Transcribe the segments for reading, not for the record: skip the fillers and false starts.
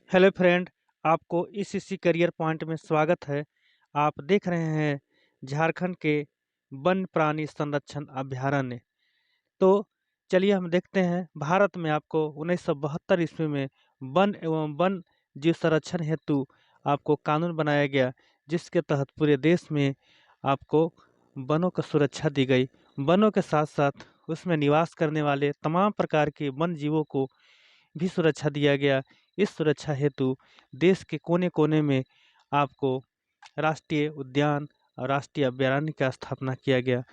Hello friend, आपको इसी career point में स्वागत है। आप देख रहे हैं झारखंड के वन्य प्राणी संरक्षण अभयारण्य। तो चलिए हम देखते हैं, भारत में आपको 1972 ईस्वी में वन एवं वन जीव संरक्षण हेतु आपको कानून बनाया गया, जिसके तहत पूरे देश में आपको वनों को सुरक्षा दी गई। वनों के साथ साथ उसमें निवास करने वाले तमाम प्रकार के वन जीवों को भी सुरक्षा दिया गया। इस सुरक्षा हेतु देश के कोने-कोने में आपको राष्ट्रीय उद्यान और राष्ट्रीय अभयारण्य का स्थापना किया गया।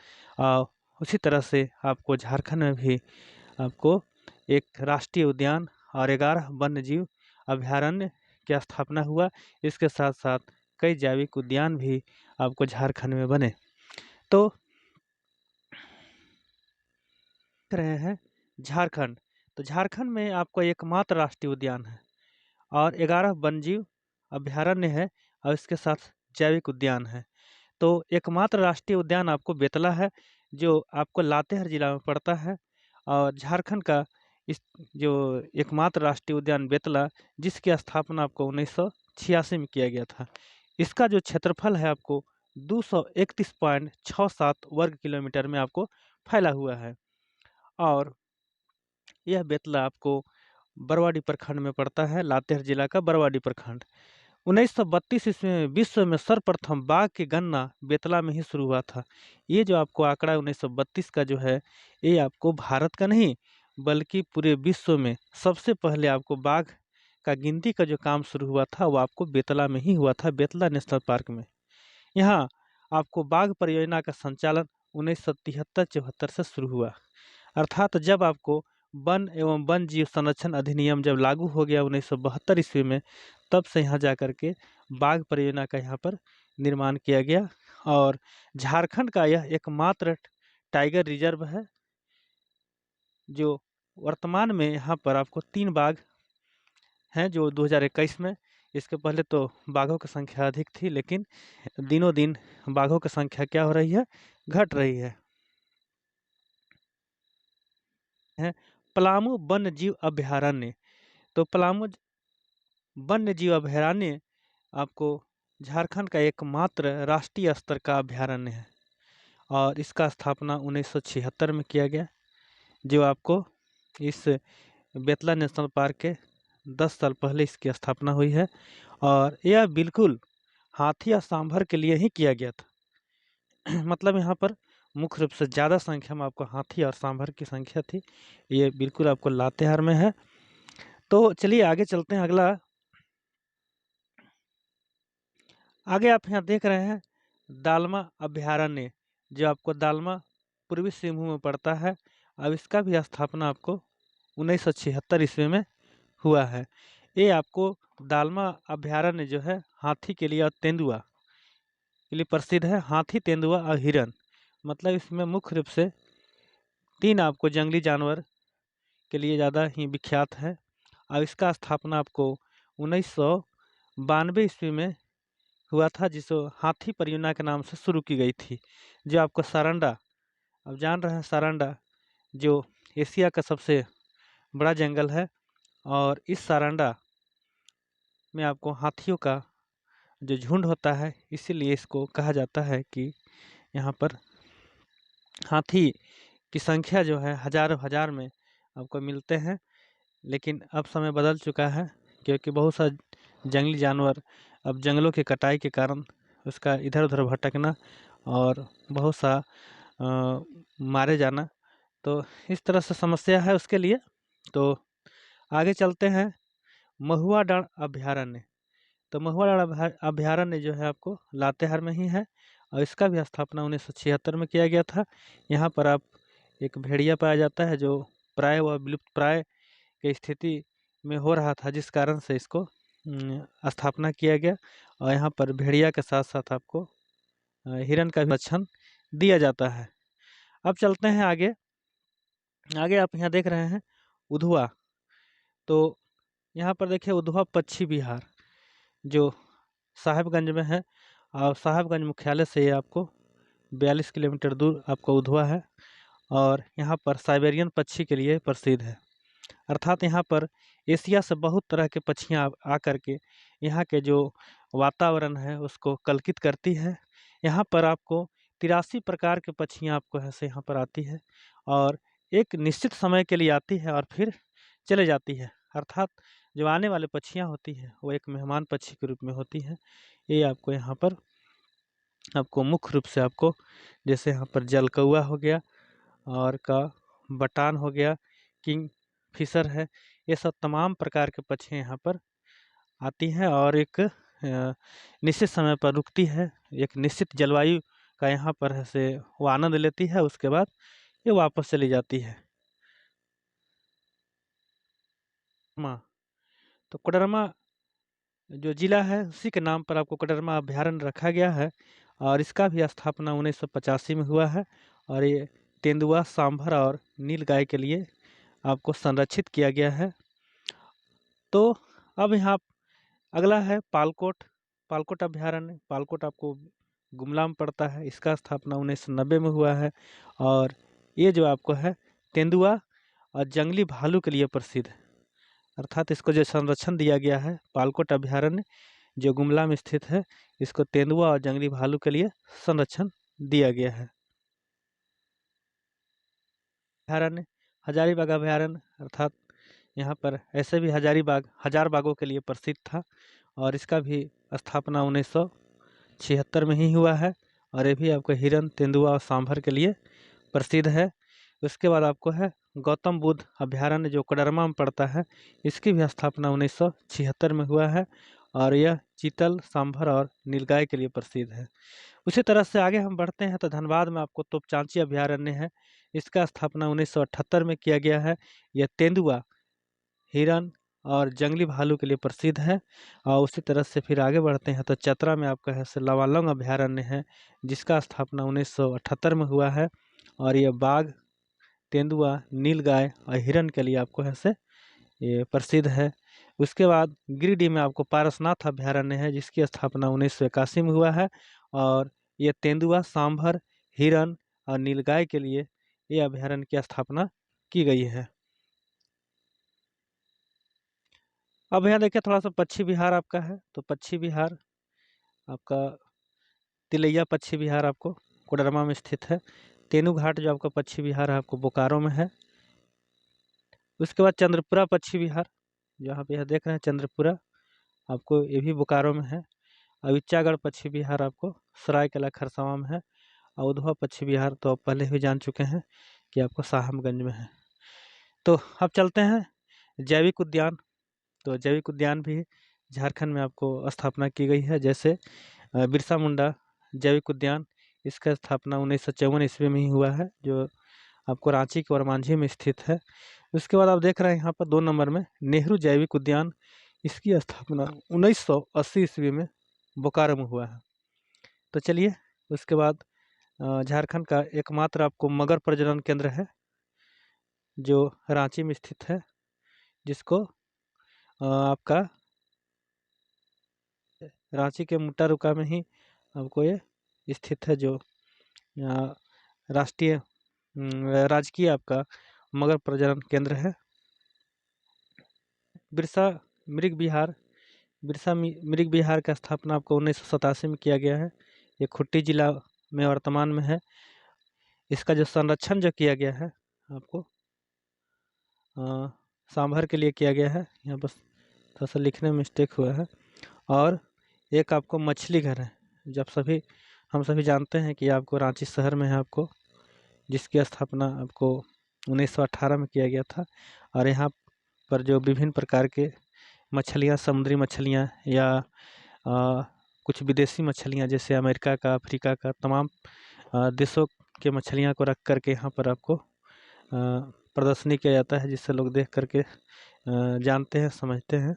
उसी तरह से आपको झारखंड में भी आपको एक राष्ट्रीय उद्यान और 11 वन्य जीव अभयारण्य की स्थापना हुआ। इसके साथ-साथ कई जैविक उद्यान भी आपको झारखंड में बने। तो देख रहे हैं झारखंड, तो झारखंड में आपको एकमात्र राष्ट्रीय उद्यान है और 11 वन्यजीव अभयारण्य है और इसके साथ जैविक उद्यान है। तो एकमात्र राष्ट्रीय उद्यान आपको बेतला है, जो आपको लातेहार जिला में पड़ता है। और झारखंड का इस जो एकमात्र राष्ट्रीय उद्यान बेतला, जिसकी स्थापना आपको 1986 में किया गया था। इसका जो क्षेत्रफल है आपको 231.67 वर्ग किलोमीटर में आपको फैला हुआ है। और यह बेतला आपको बरवाडी प्रखंड में पड़ता है, लातेहार जिला का बरवाडी प्रखंड। 1932 ईस्वी में विश्व में सर्वप्रथम बाघ की गणना बेतला में ही शुरू हुआ था। ये जो आपको आंकड़ा 1932 का जो है, ये आपको भारत का नहीं बल्कि पूरे विश्व में सबसे पहले आपको बाघ का गिनती का जो काम शुरू हुआ था, वो आपको बेतला में ही हुआ था, बेतला नेशनल पार्क में। यहाँ आपको बाघ परियोजना का संचालन 1973-74 से शुरू हुआ। अर्थात जब आपको वन एवं वन जीव संरक्षण अधिनियम जब लागू हो गया 1972 ईस्वी में, तब से यहाँ जा कर के बाघ परियोजना का यहाँ पर निर्माण किया गया। और झारखंड का यह एकमात्र टाइगर रिजर्व है, जो वर्तमान में यहाँ पर आपको 3 बाघ हैं जो 2021 में। इसके पहले तो बाघों की संख्या अधिक थी, लेकिन दिनों दिन बाघों की संख्या क्या हो रही है, घट रही है। पलामू वन्य जीव अभयारण्य। तो पलामू वन्य जीव अभयारण्य आपको झारखंड का एकमात्र राष्ट्रीय स्तर का अभयारण्य है और इसका स्थापना 1976 में किया गया, जो आपको इस बेतला नेशनल पार्क के 10 साल पहले इसकी स्थापना हुई है। और यह बिल्कुल हाथी और सांभर के लिए ही किया गया था। मतलब यहाँ पर मुख्य रूप से ज़्यादा संख्या में आपको हाथी और सांभर की संख्या थी। ये बिल्कुल आपको लातेहार में है। तो चलिए आगे चलते हैं। आगे आप यहाँ देख रहे हैं दालमा अभयारण्य, जो आपको दालमा पूर्वी सिंहभूम में पड़ता है। अब इसका भी स्थापना आपको 1976 ईस्वी में हुआ है। ये आपको दालमा अभयारण्य जो है हाथी के लिए और तेंदुआ के लिए प्रसिद्ध है। हाथी, तेंदुआ और हिरन, मतलब इसमें मुख्य रूप से 3 आपको जंगली जानवर के लिए ज़्यादा ही विख्यात है। और इसका स्थापना आपको 1992 ईस्वी में हुआ था, जिसको हाथी परियोजना के नाम से शुरू की गई थी। जो आपको सारंडा, अब जान रहे हैं सारंडा जो एशिया का सबसे बड़ा जंगल है, और इस सारंडा में आपको हाथियों का जो झुंड होता है, इसीलिए इसको कहा जाता है कि यहाँ पर हाथी की संख्या जो है हज़ारों हज़ार में आपको मिलते हैं। लेकिन अब समय बदल चुका है, क्योंकि बहुत सा जंगली जानवर अब जंगलों की कटाई के कारण उसका इधर-उधर भटकना और बहुत सा मारे जाना, तो इस तरह से समस्या है उसके लिए। तो आगे चलते हैं महुआ डाँड़ अभयारण्य। तो महुआ डाँड़ अभयारण्य जो है आपको लातेहार में ही है और इसका भी स्थापना 1976 में किया गया था। यहाँ पर आप एक भेड़िया पाया जाता है, जो प्राय व विलुप्त प्राय की स्थिति में हो रहा था, जिस कारण से इसको स्थापना किया गया। और यहाँ पर भेड़िया के साथ-साथ आपको हिरन का भी संरक्षण दिया जाता है। अब चलते हैं आगे। आगे आप यहाँ देख रहे हैं उधवा। तो यहाँ पर देखिए उधवा पक्षी विहार, जो साहेबगंज में है, और साहेबगंज मुख्यालय से ये आपको 42 किलोमीटर दूर आपको उधवा है। और यहाँ पर साइबेरियन पक्षी के लिए प्रसिद्ध है। अर्थात यहाँ पर एशिया से बहुत तरह के पक्षियाँ आ कर के यहाँ के जो वातावरण है उसको कलकित करती है। यहाँ पर आपको 83 प्रकार के पक्षियाँ आपको ऐसे यहाँ पर आती है और एक निश्चित समय के लिए आती है और फिर चले जाती है। अर्थात जो आने वाले पक्षियाँ होती हैं वो एक मेहमान पक्षी के रूप में होती हैं। ये आपको यहाँ पर आपको मुख्य रूप से आपको जैसे यहाँ पर जलकौआ हो गया और का बटान हो गया, किंग फिशर है, ये सब तमाम प्रकार के पक्षी यहाँ पर आती हैं और एक निश्चित समय पर रुकती है। एक निश्चित जलवायु का यहाँ पर है से वो आनंद लेती है, उसके बाद ये वापस चली जाती है। माँ तो कोडरमा जो जिला है उसी के नाम पर आपको कोडरमा अभ्यारण्य रखा गया है और इसका भी स्थापना 1985 में हुआ है और ये तेंदुआ, सांभर और नीलगाय के लिए आपको संरक्षित किया गया है। तो अब यहाँ अगला है पालकोट। पालकोट अभ्यारण्य, पालकोट आपको गुमला में पड़ता है। इसका स्थापना 1990 में हुआ है और ये जो आपको है तेंदुआ और जंगली भालू के लिए प्रसिद्ध है। अर्थात इसको जो संरक्षण दिया गया है पालकोट अभ्यारण्य जो गुमला में स्थित है, इसको तेंदुआ और जंगली भालू के लिए संरक्षण दिया गया है। अभ्यारण्य हजारीबाग अभ्यारण्य, अर्थात यहाँ पर ऐसे भी हजार बागों के लिए प्रसिद्ध था और इसका भी स्थापना 1976 में ही हुआ है और ये भी आपको हिरन, तेंदुआ और सांभर के लिए प्रसिद्ध है। उसके बाद आपको है गौतम बुद्ध अभ्यारण्य जो कोडरमा में पड़ता है, इसकी भी स्थापना 1976 में हुआ है और यह चीतल, सांभर और नीलगाय के लिए प्रसिद्ध है। उसी तरह से आगे हम बढ़ते हैं तो धनबाद में आपको तोपचांची अभ्यारण्य है। इसका स्थापना 1978 में किया गया है। यह तेंदुआ, हिरन और जंगली भालू के लिए प्रसिद्ध है। और उसी तरह से फिर आगे बढ़ते हैं तो चतरा में आपका है लवालौंग अभ्यारण्य है जिसका स्थापना 1978 में हुआ है और यह बाघ, तेंदुआ, नीलगाय और हिरन के लिए आपको है ये प्रसिद्ध है। उसके बाद गिरिडीह में आपको पारसनाथ अभ्यारण्य है जिसकी स्थापना 1981 में हुआ है और ये तेंदुआ, सांभर, हिरन और नीलगाय के लिए ये अभ्यारण्य की स्थापना की गई है। अब यहाँ देखिए थोड़ा सा पक्षी विहार आपका है तो पक्षी विहार आपका तिलैया पक्षी विहार आपको कोडरमा में स्थित है। तेनू घाट जो आपका पक्षी विहार है आपको बोकारो में है। उसके बाद चंद्रपुरा पक्षी विहार, जहाँ पे यह देख रहे हैं चंद्रपुरा, आपको ये भी बोकारो में है। अविच्चागढ़ पक्षी विहार आपको सरायकला खरसावां में है और उधवा पक्षी विहार तो आप पहले भी जान चुके हैं कि आपको साहबगंज में है। तो अब चलते हैं जैविक उद्यान। तो जैविक उद्यान भी झारखंड में आपको स्थापना की गई है। जैसे बिरसा मुंडा जैविक उद्यान, इसका स्थापना 1954 ईस्वी में ही हुआ है जो आपको रांची के वरमांझी में स्थित है। उसके बाद आप देख रहे हैं यहाँ पर 2 नंबर में नेहरू जैविक उद्यान, इसकी स्थापना 1980 ईस्वी में बोकारो में हुआ है। तो चलिए उसके बाद झारखंड का एकमात्र आपको मगर प्रजनन केंद्र है जो रांची में स्थित है, जिसको आपका रांची के मुट्टारुका में ही आपको ये स्थित है, जो राष्ट्रीय राजकीय आपका मगर प्रजनन केंद्र है। बिरसा मृग विहार, बिरसा मृग विहार का स्थापना आपको 1987 में किया गया है। ये खुट्टी जिला में वर्तमान में है। इसका जो संरक्षण जो किया गया है आपको सांभर के लिए किया गया है, यहाँ बस थोड़ा सा लिखने में मिस्टेक हुआ है। और एक आपको मछली घर है, जब हम सभी जानते हैं कि आपको रांची शहर में है आपको, जिसकी स्थापना आपको 1918 में किया गया था। और यहाँ पर जो विभिन्न प्रकार के मछलियाँ, समुद्री मछलियाँ या कुछ विदेशी मछलियाँ जैसे अमेरिका का, अफ्रीका का, तमाम देशों के मछलियाँ को रख करके यहाँ पर आपको प्रदर्शनी किया जाता है, जिससे लोग देख करके जानते हैं, समझते हैं।